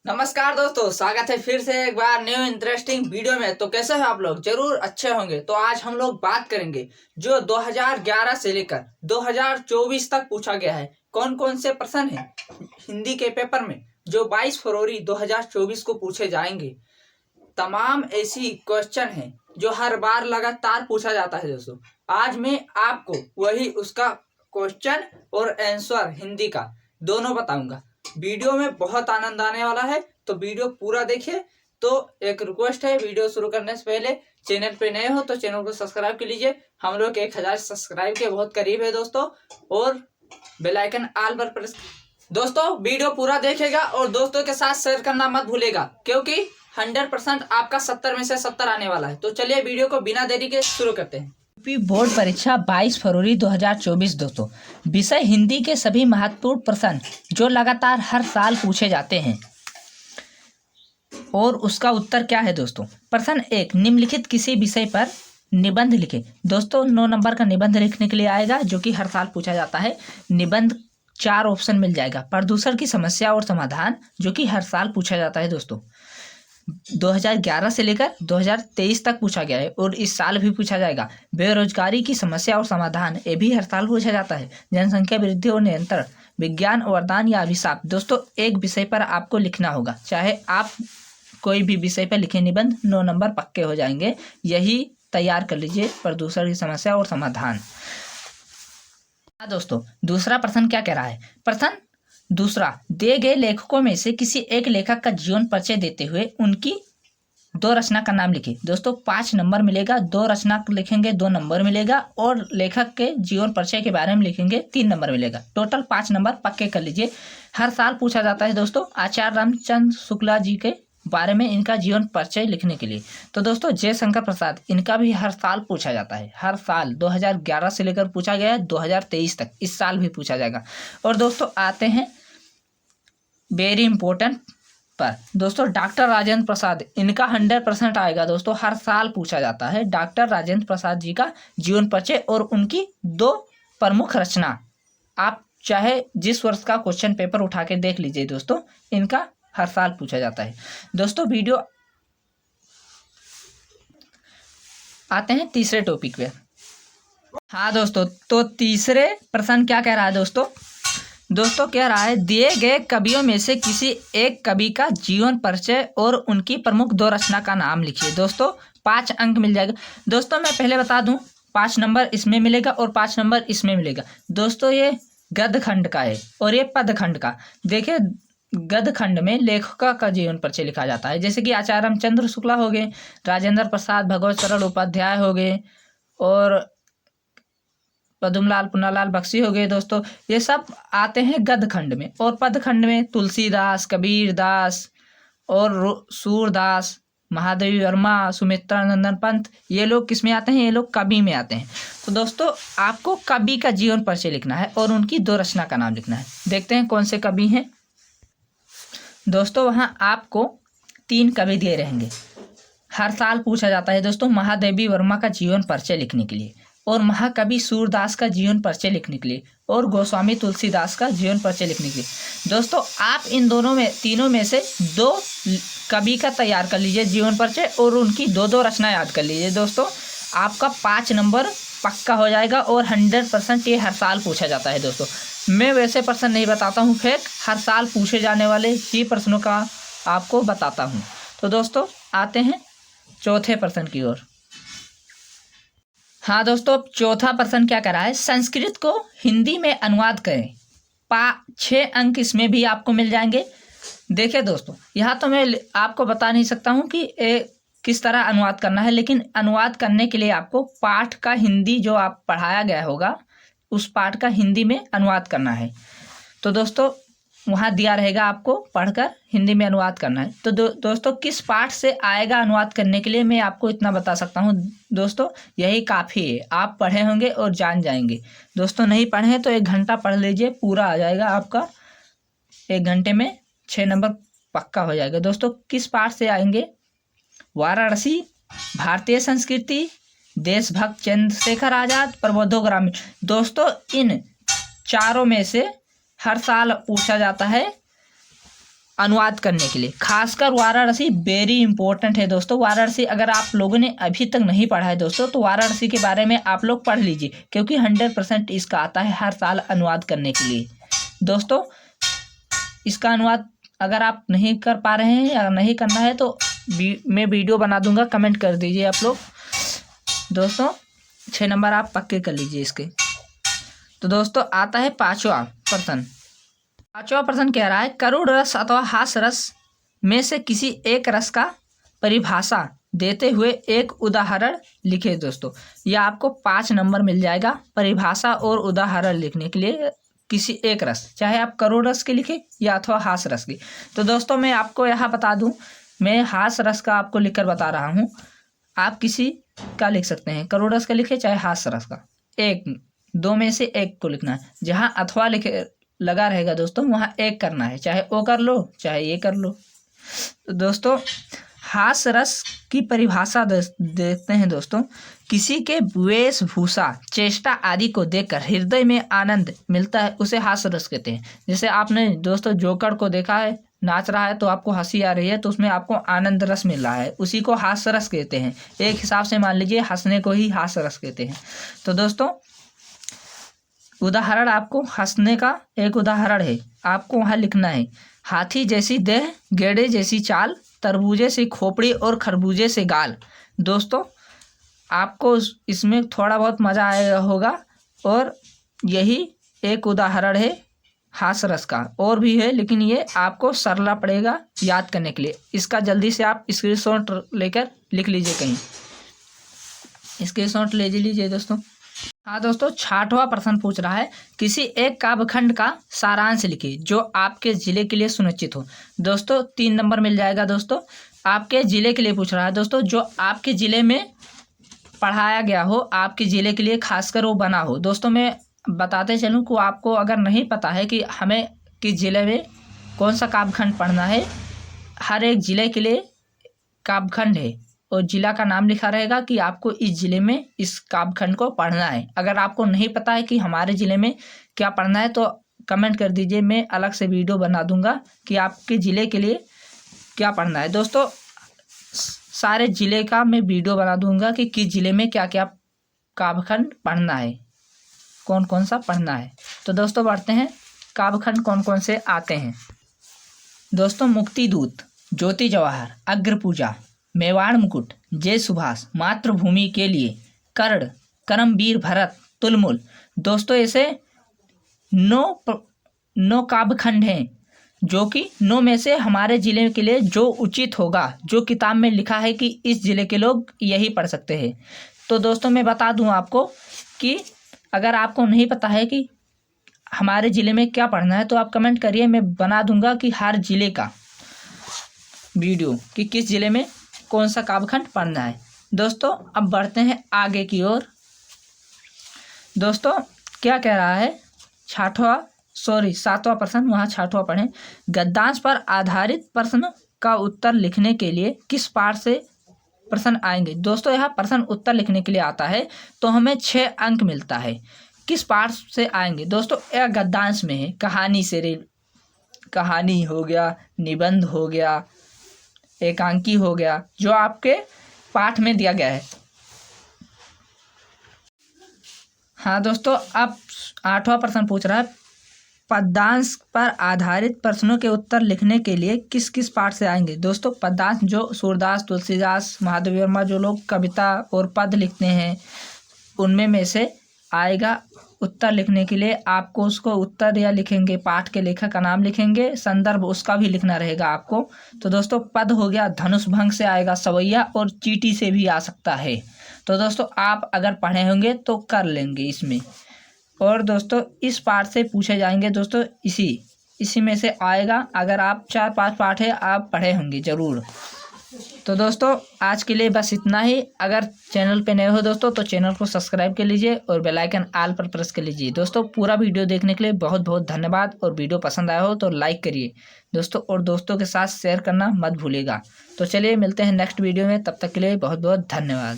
नमस्कार दोस्तों, स्वागत है फिर से एक बार न्यू इंटरेस्टिंग वीडियो में। तो कैसे हैं आप लोग? जरूर अच्छे होंगे। तो आज हम लोग बात करेंगे जो 2011 से लेकर 2024 तक पूछा गया है, कौन कौन से प्रश्न हैं हिंदी के पेपर में जो 22 फरवरी 2024 को पूछे जाएंगे। तमाम ऐसी क्वेश्चन हैं जो हर बार लगातार पूछा जाता है। दोस्तों आज मैं आपको वही उसका क्वेश्चन और आंसर हिंदी का दोनों बताऊंगा। वीडियो में बहुत आनंद आने वाला है, तो वीडियो पूरा देखिए। तो एक रिक्वेस्ट है, वीडियो शुरू करने से पहले चैनल पे नए हो तो चैनल को सब्सक्राइब कर लीजिए। हम लोग 1000 सब्सक्राइब के बहुत करीब है दोस्तों, और बेल आइकन ऑल पर प्रेस। दोस्तों वीडियो पूरा देखेगा और दोस्तों के साथ शेयर करना मत भूलेगा, क्योंकि 100% आपका 70 में से 70 आने वाला है। तो चलिए वीडियो को बिना देरी के शुरू करते हैं। यूपी बोर्ड परीक्षा 22 फरवरी 2024 दोस्तों, विषय हिंदी के सभी महत्वपूर्ण प्रश्न जो लगातार हर साल पूछे जाते हैं और उसका उत्तर क्या है दोस्तों। प्रश्न 1, निम्नलिखित किसी विषय पर निबंध लिखे। दोस्तों 9 नंबर का निबंध लिखने के लिए आएगा, जो कि हर साल पूछा जाता है। निबंध 4 ऑप्शन मिल जाएगा। प्रदूषण की समस्या और समाधान, जो कि हर साल पूछा जाता है दोस्तों। 2011 से लेकर 2023 तक पूछा गया है और इस साल भी पूछा जाएगा। बेरोजगारी की समस्या और समाधान, ये भी हर साल पूछा जाता है। जनसंख्या वृद्धि और नियंत्रण, विज्ञान वरदान या अभिशाप। दोस्तों एक विषय पर आपको लिखना होगा, चाहे आप कोई भी विषय पर लिखे निबंध 9 नंबर पक्के हो जाएंगे। यही तैयार कर लीजिए, प्रदूषण की समस्या और समाधान। दोस्तों दूसरा प्रश्न क्या कह रहा है। प्रश्न दूसरा, दिए गए लेखकों में से किसी एक लेखक का जीवन परिचय देते हुए उनकी 2 रचना का नाम लिखिए। दोस्तों 5 नंबर मिलेगा। 2 रचना लिखेंगे 2 नंबर मिलेगा, और लेखक के जीवन परिचय के बारे में लिखेंगे 3 नंबर मिलेगा। टोटल 5 नंबर पक्के कर लीजिए। हर साल पूछा जाता है दोस्तों आचार्य रामचंद्र शुक्ला जी के बारे में, इनका जीवन परिचय लिखने के लिए। तो दोस्तों जयशंकर प्रसाद, इनका भी हर साल पूछा जाता है। हर साल 2011 से लेकर पूछा गया है 2023 तक, इस साल भी पूछा जाएगा। और दोस्तों आते हैं वेरी इंपॉर्टेंट पर। दोस्तों डॉक्टर राजेंद्र प्रसाद, इनका 100% आएगा दोस्तों, हर साल पूछा जाता है। डॉक्टर राजेंद्र प्रसाद जी का जीवन परिचय और उनकी 2 प्रमुख रचना। आप चाहे जिस वर्ष का क्वेश्चन पेपर उठा के देख लीजिए दोस्तों, इनका हर साल पूछा जाता है। दोस्तों वीडियो आते हैं तीसरे टॉपिक पे। हाँ दोस्तों, तो तीसरे प्रश्न क्या कह रहा है दोस्तों कह रहा है, दिए गए कवियों में से किसी एक कवि का जीवन परिचय और उनकी प्रमुख 2 रचना का नाम लिखिए। दोस्तों 5 अंक मिल जाएगा। दोस्तों मैं पहले बता दूं, 5 नंबर इसमें मिलेगा और 5 नंबर इसमें मिलेगा। दोस्तों ये गद्य खंड का है और ये पद खंड का। देखिए गद्य खंड में लेखक का जीवन परिचय लिखा जाता है, जैसे कि आचार्य रामचंद्र शुक्ला हो गए, राजेंद्र प्रसाद, भगवत सरल उपाध्याय हो गए, और पद्मलाल पुन्नालाल बख्शी हो गए। दोस्तों ये सब आते हैं गद्य खंड में। और पद खंड में तुलसीदास, कबीर दास और सूरदास, महादेवी वर्मा, सुमित्रा नंदन पंत, ये लोग किस में आते हैं? ये लोग कवि में आते हैं। तो दोस्तों आपको कवि का जीवन परिचय लिखना है और उनकी 2 रचना का नाम लिखना है। देखते हैं कौन से कवि हैं। दोस्तों वहाँ आपको 3 कवि दिए रहेंगे। हर साल पूछा जाता है दोस्तों महादेवी वर्मा का जीवन परिचय लिखने के लिए, और महाकवि सूरदास का जीवन परिचय लिखने के लिए, और गोस्वामी तुलसीदास का जीवन परिचय लिखने के लिए। दोस्तों आप इन तीनों में से 2 कवि का तैयार कर लीजिए जीवन परिचय, और उनकी 2-2 रचना याद कर लीजिए। दोस्तों आपका 5 नंबर पक्का हो जाएगा, और 100% ये हर साल पूछा जाता है। दोस्तों मैं वैसे प्रश्न नहीं बताता हूँ फेक, हर साल पूछे जाने वाले ही प्रश्नों का आपको बताता हूँ। तो दोस्तों आते हैं चौथे प्रश्न की ओर। हाँ दोस्तों चौथा प्रश्न क्या कर रहा है, संस्कृत को हिंदी में अनुवाद करें। 6 अंक इसमें भी आपको मिल जाएंगे। देखिए दोस्तों यहाँ तो मैं आपको बता नहीं सकता हूँ कि किस तरह अनुवाद करना है, लेकिन अनुवाद करने के लिए आपको पाठ का हिंदी जो आप पढ़ाया गया होगा, उस पाठ का हिंदी में अनुवाद करना है। तो दोस्तों वहाँ दिया रहेगा, आपको पढ़कर हिंदी में अनुवाद करना है। तो दोस्तों किस पाठ से आएगा अनुवाद करने के लिए, मैं आपको इतना बता सकता हूँ दोस्तों, यही काफ़ी है। आप पढ़े होंगे और जान जाएंगे। दोस्तों नहीं पढ़े हैं तो 1 घंटा पढ़ लीजिए, पूरा आ जाएगा आपका। 1 घंटे में 6 नंबर पक्का हो जाएगा। दोस्तों किस पाठ से आएंगे, वाराणसी, भारतीय संस्कृति, देशभक्त चंद्रशेखर आज़ाद, प्रबोधो ग्रामीण। दोस्तों इन चारों में से हर साल पूछा जाता है अनुवाद करने के लिए। खासकर वाराणसी वेरी इंपॉर्टेंट है दोस्तों। वाराणसी अगर आप लोगों ने अभी तक नहीं पढ़ा है दोस्तों, तो वाराणसी के बारे में आप लोग पढ़ लीजिए, क्योंकि 100% इसका आता है हर साल अनुवाद करने के लिए। दोस्तों इसका अनुवाद अगर आप नहीं कर पा रहे हैं या नहीं करना है तो मैं वीडियो बना दूंगा, कमेंट कर दीजिए आप लोग। दोस्तों 6 नंबर आप पक्के कर लीजिए इसके। तो दोस्तों आता है 5वां प्रश्न। 5वां प्रश्न कह रहा है करुण रस अथवा हास्य रस में से किसी एक रस का परिभाषा देते हुए एक उदाहरण लिखे। दोस्तों यह आपको 5 नंबर मिल जाएगा परिभाषा और उदाहरण लिखने के लिए किसी एक रस, चाहे आप करुण रस के लिखे या अथवा हास्य रस की। तो दोस्तों मैं आपको यहाँ बता दूं, मैं हास्य रस का आपको लिखकर बता रहा हूँ। आप किसी का लिख सकते हैं, करुण रस का लिखे चाहे हास्य रस का, एक दो में से एक को लिखना है। जहाँ अथवा लिखे लगा रहेगा दोस्तों वहाँ एक करना है, चाहे वो कर लो चाहे ये कर लो। तो दोस्तों हास्य रस की परिभाषा देखते हैं दोस्तों। किसी के वेशभूषा चेष्टा आदि को देखकर हृदय में आनंद मिलता है उसे हास्य रस कहते हैं। जैसे आपने दोस्तों जोकर को देखा है, नाच रहा है तो आपको हंसी आ रही है, तो उसमें आपको आनंद रस मिल रहा है, उसी को हास्य रस कहते हैं। एक हिसाब से मान लीजिए हंसने को ही हास्य रस कहते हैं। तो दोस्तों उदाहरण आपको हंसने का एक उदाहरण है, आपको वहाँ लिखना है हाथी जैसी देह, गेड़े जैसी चाल, तरबूजे से खोपड़ी और खरबूजे से गाल। दोस्तों आपको इसमें थोड़ा बहुत मज़ा आएगा होगा, और यही एक उदाहरण है हास्य रस का। और भी है लेकिन ये आपको सरला पड़ेगा याद करने के लिए। इसका जल्दी से आप स्क्रीनशॉट लेकर लिख लीजिए, कहीं स्क्रीनशॉट ले लीजिए दोस्तों। हाँ दोस्तों 6वां प्रश्न पूछ रहा है किसी एक काव्यखंड का सारांश लिखिए जो आपके जिले के लिए सुनिश्चित हो। दोस्तों 3 नंबर मिल जाएगा। दोस्तों आपके जिले के लिए पूछ रहा है दोस्तों, जो आपके जिले में पढ़ाया गया हो, आपके जिले के लिए खासकर वो बना हो। दोस्तों मैं बताते चलूँ कि आपको अगर नहीं पता है कि हमें किस जिले में कौन सा काव्यखंड पढ़ना है, हर एक जिले के लिए काव्यखंड है और जिला का नाम लिखा रहेगा कि आपको इस जिले में इस काव्यखंड को पढ़ना है। अगर आपको नहीं पता है कि हमारे जिले में क्या पढ़ना है तो कमेंट कर दीजिए, मैं अलग से वीडियो बना दूंगा कि आपके ज़िले के लिए क्या पढ़ना है। दोस्तों सारे ज़िले का मैं वीडियो बना दूंगा कि किस ज़िले में क्या क्या काव्यखंड पढ़ना है, कौन कौन सा पढ़ना है। तो दोस्तों बढ़ते हैं, काव्यखंड कौन कौन से आते हैं। दोस्तों मुक्ति दूत, ज्योति जवाहर, अग्र पूजा, मेवाड़ मुकुट, जय सुभाष, मातृभूमि के लिए, कर्ण, करमवीर भरत, तुलमुल। दोस्तों ऐसे 9 काव्यखंड हैं, जो कि 9 में से हमारे ज़िले के लिए जो उचित होगा, जो किताब में लिखा है कि इस ज़िले के लोग यही पढ़ सकते हैं। तो दोस्तों मैं बता दूं आपको कि अगर आपको नहीं पता है कि हमारे ज़िले में क्या पढ़ना है तो आप कमेंट करिए, मैं बना दूंगा कि हर ज़िले का वीडियो कि किस ज़िले में कौन सा काव्यखंड पढ़ना है। दोस्तों अब बढ़ते हैं आगे की ओर। दोस्तों क्या कह रहा है 7वां प्रश्न, वहाँ 6वां पढ़ें। गद्यांश पर आधारित प्रश्न का उत्तर लिखने के लिए किस पाठ से प्रश्न आएंगे। दोस्तों यहाँ प्रश्न उत्तर लिखने के लिए आता है तो हमें 6 अंक मिलता है। किस पाठ से आएंगे दोस्तों, यह गद्यांश में है। कहानी से कहानी हो गया, निबंध हो गया, एकांकी हो गया, जो आपके पाठ में दिया गया है। हाँ दोस्तों अब 8वां प्रश्न पूछ रहा है पद्यांश पर आधारित प्रश्नों के उत्तर लिखने के लिए किस किस पाठ से आएंगे। दोस्तों पद्यांश जो सूरदास, तुलसीदास, महादेव वर्मा जो लोग कविता और पद लिखते हैं उनमें में से आएगा। उत्तर लिखने के लिए आपको उसको उत्तर या लिखेंगे, पाठ के लेखक का नाम लिखेंगे, संदर्भ उसका भी लिखना रहेगा आपको। तो दोस्तों पद हो गया, धनुष भंग से आएगा, सवैया और चीटी से भी आ सकता है। तो दोस्तों आप अगर पढ़े होंगे तो कर लेंगे इसमें। और दोस्तों इस पाठ से पूछे जाएंगे दोस्तों, इसी में से आएगा। अगर आप 4-5 पाठ है आप पढ़े होंगे ज़रूर। तो दोस्तों आज के लिए बस इतना ही। अगर चैनल पे नए हो दोस्तों तो चैनल को सब्सक्राइब कर लीजिए और बेल आइकन ऑल पर प्रेस कर लीजिए। दोस्तों पूरा वीडियो देखने के लिए बहुत बहुत धन्यवाद, और वीडियो पसंद आया हो तो लाइक करिए दोस्तों, और दोस्तों के साथ शेयर करना मत भूलिएगा। तो चलिए मिलते हैं नेक्स्ट वीडियो में, तब तक के लिए बहुत बहुत धन्यवाद।